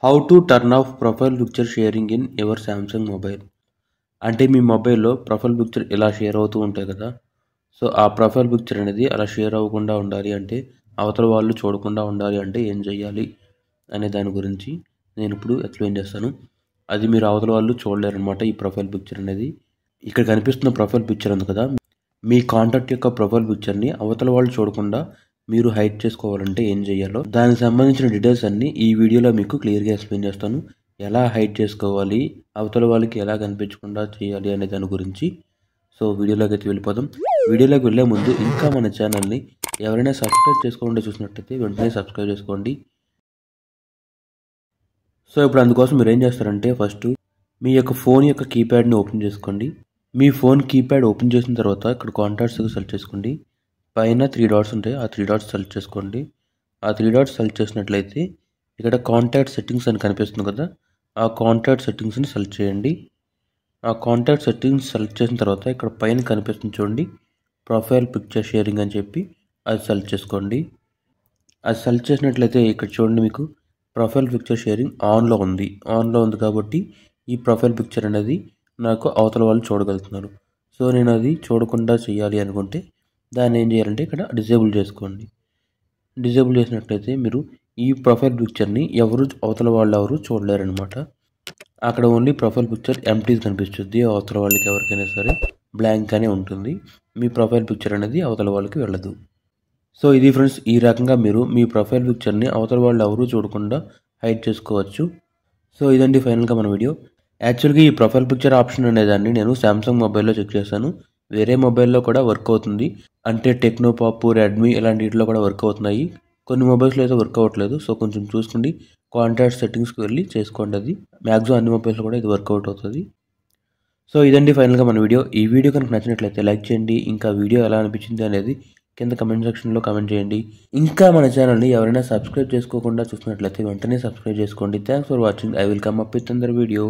How to turn off profile picture sharing in your Samsung mobile. అంటే మీ మొబైల్లో profile picture ఇలా share అవుతూ ఉంటాయి కదా. సో ఆ ప్రొఫైల్ పిక్చర్ అనేది అలా షేర్ అవ్వకుండా ఉండాలి అంటే, అవతల వాళ్ళు చూడకుండా ఉండాలి అంటే ఏం చేయాలి అనే దాని గురించి నేను ఇప్పుడు ఎక్స్ప్లెయిన్ చేస్తాను. అది మీరు అవతల వాళ్ళు చూడలేరనమాట. ఈ ప్రొఫైల్ పిక్చర్ అనేది ఇక్కడ కనిపిస్తున్న ప్రొఫైల్ పిక్చర్ ఉంది కదా, మీ కాంటాక్ట్ యొక్క ప్రొఫైల్ పిక్చర్ని అవతల వాళ్ళు చూడకుండా మీరు హైడ్ చేసుకోవాలంటే ఏం చేయాలో దానికి సంబంధించిన డీటెయిల్స్ అన్నీ ఈ వీడియోలో మీకు క్లియర్గా ఎక్స్ప్లెయిన్ చేస్తాను. ఎలా హైడ్ చేసుకోవాలి, అవతల వాళ్ళకి ఎలా కనిపించకుండా చేయాలి అనే దాని గురించి. సో వీడియోలోకి అయితే వెళ్ళిపోదాం. వీడియోలోకి వెళ్ళే ముందు ఇంకా మన ఛానల్ని ఎవరైనా సబ్స్క్రైబ్ చేసుకోకుండా చూసినట్టయితే వెంటనే సబ్స్క్రైబ్ చేసుకోండి. సో ఇప్పుడు అందుకోసం మీరు ఏం చేస్తారంటే, ఫస్ట్ మీ యొక్క ఫోన్ యొక్క కీప్యాడ్ని ఓపెన్ చేసుకోండి. మీ ఫోన్ కీప్యాడ్ ఓపెన్ చేసిన తర్వాత ఇక్కడ కాంటాక్ట్స్ సెలెక్ట్ చేసుకోండి. పైన 3 డాట్స్ ఉంటాయి, ఆ 3 డాట్స్ సెలెక్ట్ చేసుకోండి. ఆ 3 డాట్స్ సెలెక్ట్ చేసినట్లయితే ఇక్కడ కాంటాక్ట్ సెట్టింగ్స్ అని కనిపిస్తుంది కదా, ఆ కాంటాక్ట్ సెట్టింగ్స్ని సెలెక్ట్ చేయండి. ఆ కాంటాక్ట్ సెట్టింగ్స్ సెలెక్ట్ చేసిన తర్వాత ఇక్కడ పైన కనిపిస్తుంది చూడండి, ప్రొఫైల్ పిక్చర్ షేరింగ్ అని చెప్పి, అది సెలెక్ట్ చేసుకోండి. అది సెలెక్ట్ చేసినట్లయితే ఇక్కడ చూడండి, మీకు ప్రొఫైల్ పిక్చర్ షేరింగ్ ఆన్లో ఉంది కాబట్టి ఈ ప్రొఫైల్ పిక్చర్ అనేది నాకు అవతల వాళ్ళు చూడగలుగుతున్నారు. సో నేను అది చూడకుండా చేయాలి అనుకుంటే దాన్ని ఏం చేయాలంటే ఇక్కడ డిజేబుల్ చేసుకోండి. డిజేబుల్ చేసినట్లయితే మీరు ఈ ప్రొఫైల్ పిక్చర్ని అవతల వాళ్ళు ఎవరు చూడలేరనమాట. అక్కడ ఓన్లీ ప్రొఫైల్ పిక్చర్ ఎంటీ కనిపిస్తుంది. అవతల వాళ్ళకి ఎవరికైనా సరే బ్లాంక్గానే ఉంటుంది. మీ ప్రొఫైల్ పిక్చర్ అనేది అవతల వాళ్ళకి వెళ్ళదు. సో ఇది ఫ్రెండ్స్, ఈ రకంగా మీరు మీ ప్రొఫైల్ పిక్చర్ని అవతల వాళ్ళు ఎవరు చూడకుండా హైడ్ చేసుకోవచ్చు. సో ఇదండి ఫైనల్గా మన వీడియో. యాక్చువల్గా ఈ ప్రొఫైల్ పిక్చర్ ఆప్షన్ అనేదాన్ని నేను సామ్సంగ్ మొబైల్లో చెక్ చేశాను. వేరే మొబైల్లో కూడా వర్క్ అవుతుంది, అంటే టెక్నో పాప్, రెడ్మీ ఇలాంటి వీటిలో కూడా వర్క్ అవుతున్నాయి. కొన్ని మొబైల్స్లో అయితే వర్క్ అవ్వట్లేదు. సో కొంచెం చూసుకోండి, కాంటాక్ట్ సెట్టింగ్స్కి వెళ్ళి చేసుకోండి. అది మ్యాక్సిమం అన్ని మొబైల్స్లో కూడా ఇది వర్కౌట్ అవుతుంది. సో ఇదండి ఫైనల్గా మన వీడియో. ఈ వీడియో కనుక నచ్చినట్లయితే లైక్ చేయండి. ఇంకా వీడియో ఎలా అనిపించింది అనేది కింద కమెంట్ సెక్షన్లో కమెంట్ చేయండి. ఇంకా మన ఛానల్ని ఎవరైనా సబ్స్క్రైబ్ చేసుకోకుండా చూసినట్లయితే వెంటనే సబ్స్క్రైబ్ చేసుకోండి. Thanks for watching. I will come up with another video.